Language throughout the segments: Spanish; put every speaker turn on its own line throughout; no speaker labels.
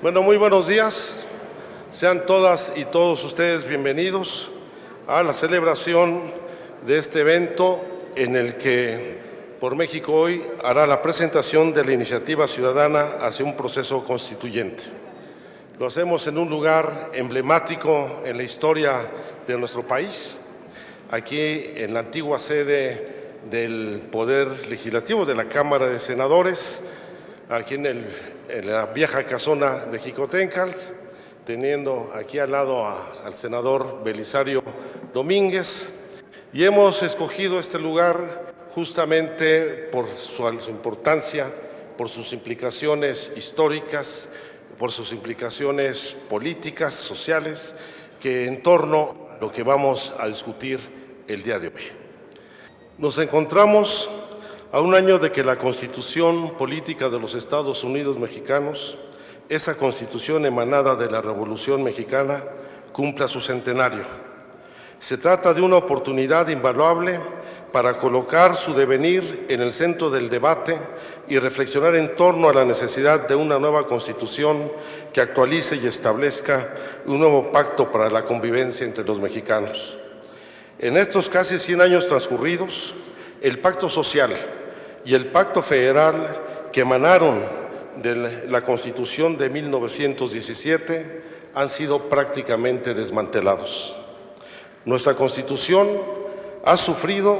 Bueno, muy buenos días. Sean todas y todos ustedes bienvenidos a la celebración de este evento en el que Por México Hoy hará la presentación de la iniciativa ciudadana hacia un proceso constituyente. Lo hacemos en un lugar emblemático en la historia de nuestro país, aquí en la antigua sede del Poder Legislativo de la Cámara de Senadores, aquí en la vieja casona de Jicotencal, teniendo aquí al lado al senador Belisario Domínguez, y hemos escogido este lugar justamente por su importancia, por sus implicaciones históricas, por sus implicaciones políticas, sociales, que en torno a lo que vamos a discutir el día de hoy. Nos encontramos a un año de que la Constitución Política de los Estados Unidos Mexicanos, esa Constitución emanada de la Revolución Mexicana, cumpla su centenario. Se trata de una oportunidad invaluable para colocar su devenir en el centro del debate y reflexionar en torno a la necesidad de una nueva Constitución que actualice y establezca un nuevo pacto para la convivencia entre los mexicanos. En estos casi 100 años transcurridos, el Pacto Social y el Pacto Federal que emanaron de la Constitución de 1917 han sido prácticamente desmantelados. Nuestra Constitución ha sufrido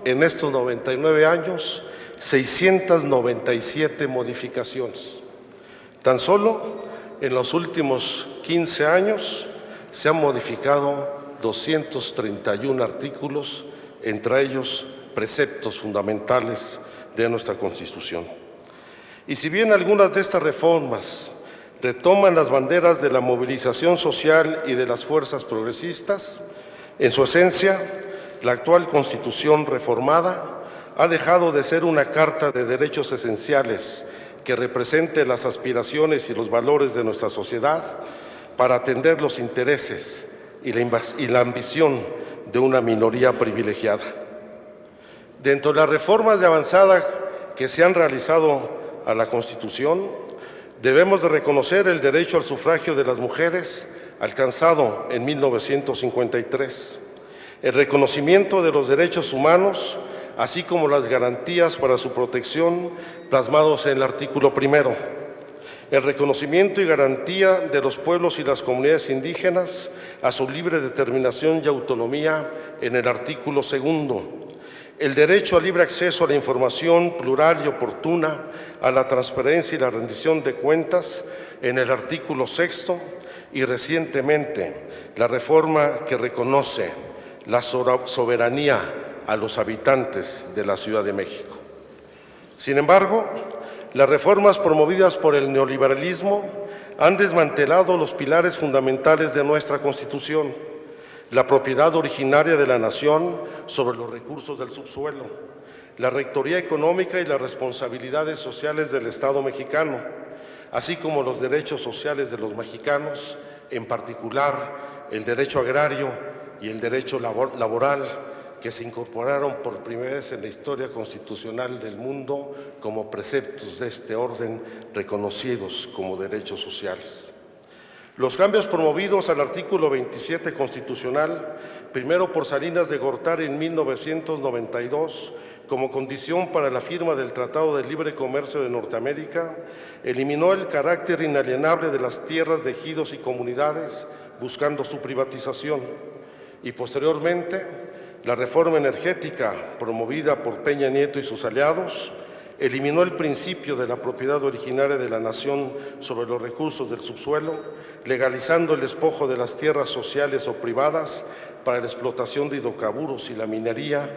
en estos 99 años 697 modificaciones. Tan solo en los últimos 15 años se han modificado 231 artículos, entre ellos preceptos fundamentales de nuestra Constitución. Y si bien algunas de estas reformas retoman las banderas de la movilización social y de las fuerzas progresistas, en su esencia, la actual Constitución reformada ha dejado de ser una carta de derechos esenciales que represente las aspiraciones y los valores de nuestra sociedad para atender los intereses y la ambición de una minoría privilegiada. Dentro de las reformas de avanzada que se han realizado a la Constitución, debemos de reconocer el derecho al sufragio de las mujeres alcanzado en 1953, el reconocimiento de los derechos humanos, así como las garantías para su protección plasmados en el artículo primero, el reconocimiento y garantía de los pueblos y las comunidades indígenas a su libre determinación y autonomía en el artículo segundo, el derecho al libre acceso a la información plural y oportuna, a la transparencia y la rendición de cuentas en el artículo sexto y recientemente la reforma que reconoce la soberanía a los habitantes de la Ciudad de México. Sin embargo, las reformas promovidas por el neoliberalismo han desmantelado los pilares fundamentales de nuestra Constitución: la propiedad originaria de la nación sobre los recursos del subsuelo, la rectoría económica y las responsabilidades sociales del Estado mexicano, así como los derechos sociales de los mexicanos, en particular el derecho agrario y el derecho laboral, que se incorporaron por primera vez en la historia constitucional del mundo como preceptos de este orden reconocidos como derechos sociales. Los cambios promovidos al artículo 27 constitucional, primero por Salinas de Gortari en 1992, como condición para la firma del Tratado de Libre Comercio de Norteamérica, eliminó el carácter inalienable de las tierras de ejidos y comunidades, buscando su privatización. Y posteriormente, la reforma energética promovida por Peña Nieto y sus aliados eliminó el principio de la propiedad originaria de la nación sobre los recursos del subsuelo, legalizando el despojo de las tierras sociales o privadas para la explotación de hidrocarburos y la minería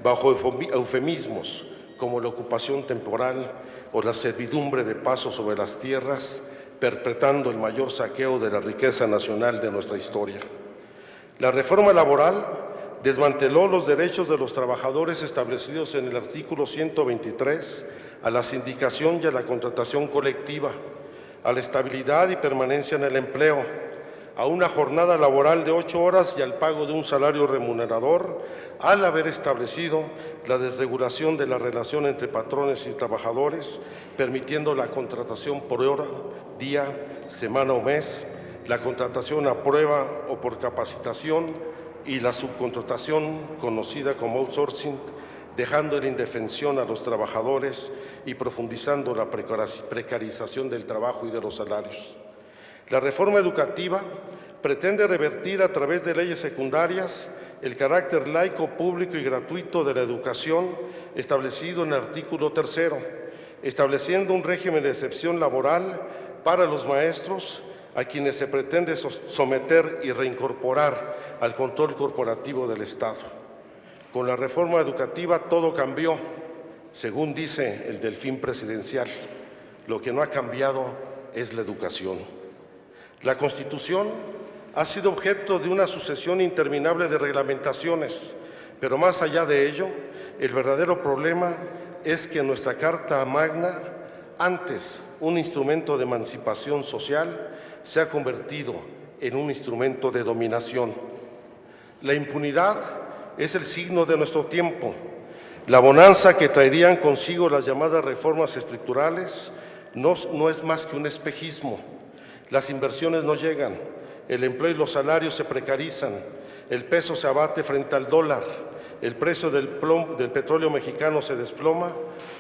bajo eufemismos como la ocupación temporal o la servidumbre de paso sobre las tierras, perpetrando el mayor saqueo de la riqueza nacional de nuestra historia. La reforma laboral desmanteló los derechos de los trabajadores establecidos en el artículo 123 a la sindicación y a la contratación colectiva, a la estabilidad y permanencia en el empleo, a una jornada laboral de 8 horas y al pago de un salario remunerador, al haber establecido la desregulación de la relación entre patrones y trabajadores, permitiendo la contratación por hora, día semana o mes, la contratación a prueba o por capacitación y la subcontratación conocida como outsourcing, dejando en indefensión a los trabajadores y profundizando la precarización del trabajo y de los salarios. La reforma educativa pretende revertir a través de leyes secundarias el carácter laico, público y gratuito de la educación establecido en el artículo 3, estableciendo un régimen de excepción laboral para los maestros a quienes se pretende someter y reincorporar al control corporativo del Estado. Con la reforma educativa todo cambió, según dice el delfín presidencial. Lo que no ha cambiado es la educación. La Constitución ha sido objeto de una sucesión interminable de reglamentaciones, pero más allá de ello, el verdadero problema es que nuestra Carta Magna, antes un instrumento de emancipación social, se ha convertido en un instrumento de dominación. La impunidad es el signo de nuestro tiempo. La bonanza que traerían consigo las llamadas reformas estructurales no es más que un espejismo. Las inversiones no llegan, el empleo y los salarios se precarizan, el peso se abate frente al dólar, el precio del petróleo mexicano se desploma,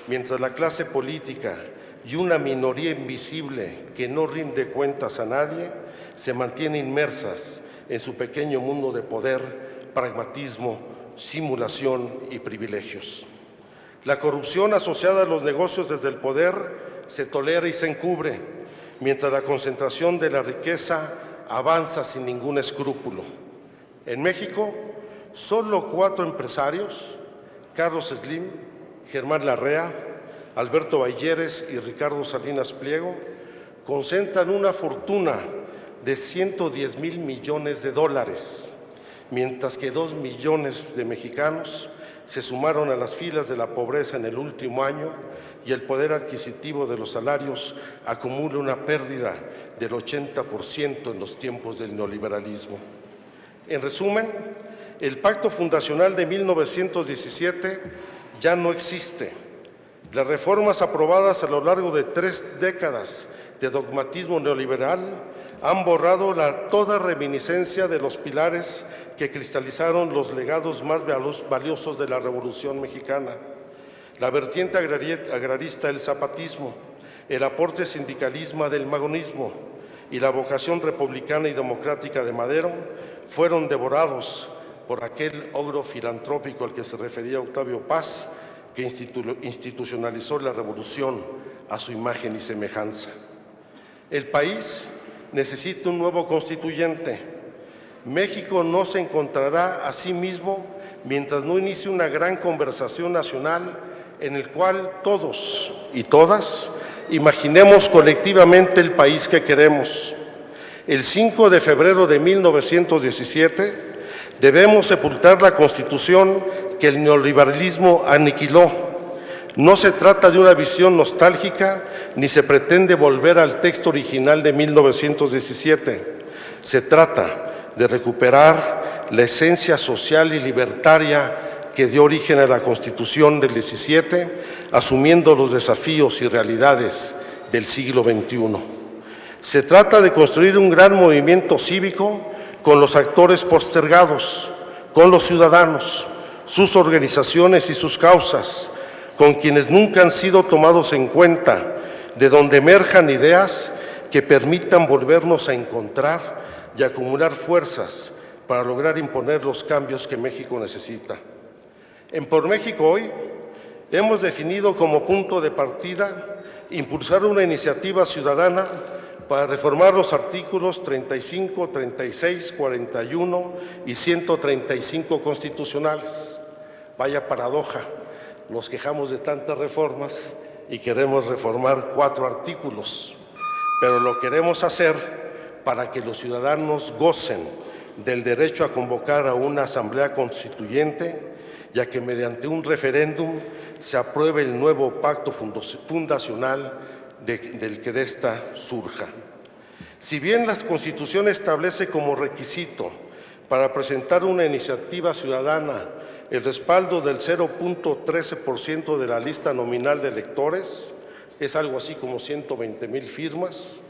mientras la clase política y una minoría invisible que no rinde cuentas a nadie se mantienen inmersas en su pequeño mundo de poder, pragmatismo, simulación y privilegios. La corrupción asociada a los negocios desde el poder se tolera y se encubre, mientras la concentración de la riqueza avanza sin ningún escrúpulo. En México, solo 4 empresarios, Carlos Slim, Germán Larrea, Alberto Balleres y Ricardo Salinas Pliego, concentran una fortuna de 110,000 millones de dólares, mientras que 2 millones de mexicanos se sumaron a las filas de la pobreza en el último año y el poder adquisitivo de los salarios acumula una pérdida del 80% en los tiempos del neoliberalismo. En resumen, el Pacto Fundacional de 1917 ya no existe. Las reformas aprobadas a lo largo de 3 décadas de dogmatismo neoliberal han borrado toda reminiscencia de los pilares que cristalizaron los legados más valiosos de la Revolución Mexicana: la vertiente agrarista del zapatismo, el aporte sindicalismo del magonismo y la vocación republicana y democrática de Madero fueron devorados por aquel ogro filantrópico al que se refería Octavio Paz, que institucionalizó la revolución a su imagen y semejanza. El país necesita un nuevo constituyente. México no se encontrará a sí mismo mientras no inicie una gran conversación nacional en el cual todos y todas imaginemos colectivamente el país que queremos. El 5 de febrero de 1917 debemos sepultar la Constitución que el neoliberalismo aniquiló. No se trata de una visión nostálgica ni se pretende volver al texto original de 1917. Se trata de recuperar la esencia social y libertaria que dio origen a la Constitución del 17, asumiendo los desafíos y realidades del siglo XXI. Se trata de construir un gran movimiento cívico con los actores postergados, con los ciudadanos, sus organizaciones y sus causas, con quienes nunca han sido tomados en cuenta, de donde emerjan ideas que permitan volvernos a encontrar y acumular fuerzas para lograr imponer los cambios que México necesita. En Por México Hoy hemos definido como punto de partida impulsar una iniciativa ciudadana para reformar los artículos 35, 36, 41 y 135 constitucionales. Vaya paradoja, nos quejamos de tantas reformas y queremos reformar 4 artículos, pero lo queremos hacer para que los ciudadanos gocen del derecho a convocar a una asamblea constituyente, ya que mediante un referéndum se apruebe el nuevo pacto fundacional del que de esta surja. Si bien la Constitución establece como requisito para presentar una iniciativa ciudadana el respaldo del 0.13% de la lista nominal de electores, es algo así como 120,000 firmas,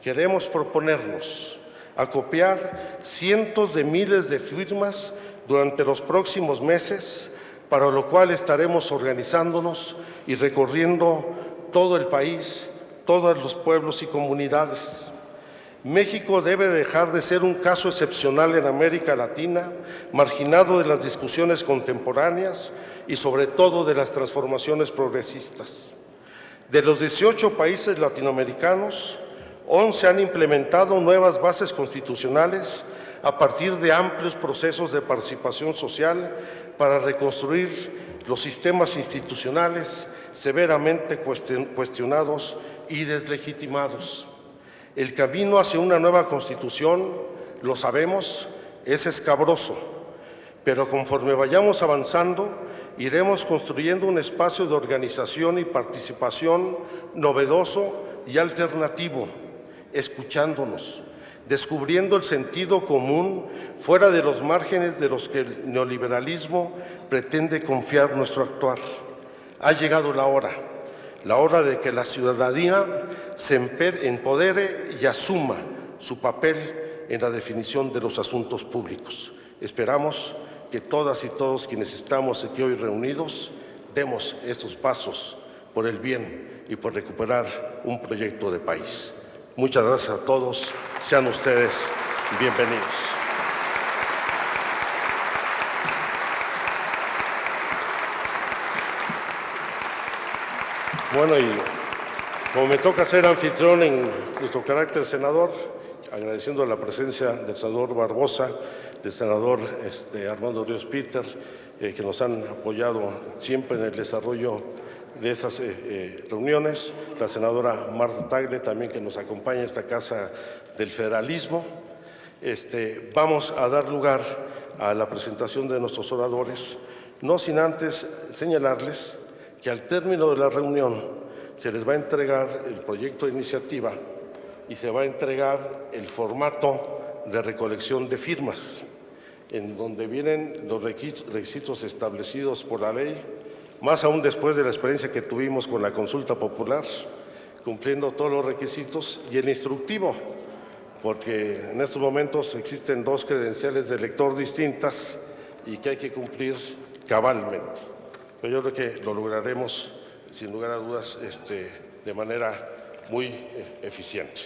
queremos proponernos acopiar cientos de miles de firmas durante los próximos meses, para lo cual estaremos organizándonos y recorriendo todo el país, todos los pueblos y comunidades. México debe dejar de ser un caso excepcional en América Latina, marginado de las discusiones contemporáneas y sobre todo de las transformaciones progresistas. De los 18 países latinoamericanos, 11 han implementado nuevas bases constitucionales a partir de amplios procesos de participación social para reconstruir los sistemas institucionales severamente cuestionados y deslegitimados. El camino hacia una nueva Constitución, lo sabemos, es escabroso, pero conforme vayamos avanzando, iremos construyendo un espacio de organización y participación novedoso y alternativo, escuchándonos, descubriendo el sentido común fuera de los márgenes de los que el neoliberalismo pretende confiar nuestro actuar. Ha llegado la hora de que la ciudadanía se empodere y asuma su papel en la definición de los asuntos públicos. Esperamos que todas y todos quienes estamos aquí hoy reunidos demos estos pasos por el bien y por recuperar un proyecto de país. Muchas gracias a todos. Sean ustedes bienvenidos. Bueno, y como me toca ser anfitrión en nuestro carácter senador, agradeciendo la presencia del senador Barbosa, del senador Armando Ríos Peter, que nos han apoyado siempre en el desarrollo de esas reuniones, la senadora Marta Tagle también, que nos acompaña en esta Casa del Federalismo. Vamos a dar lugar a la presentación de nuestros oradores, no sin antes señalarles que al término de la reunión se les va a entregar el proyecto de iniciativa y se va a entregar el formato de recolección de firmas, en donde vienen los requisitos establecidos por la ley, más aún después de la experiencia que tuvimos con la consulta popular, cumpliendo todos los requisitos, y el instructivo, porque en estos momentos existen 2 credenciales de elector distintas y que hay que cumplir cabalmente. Pero yo creo que lo lograremos, sin lugar a dudas, de manera muy eficiente.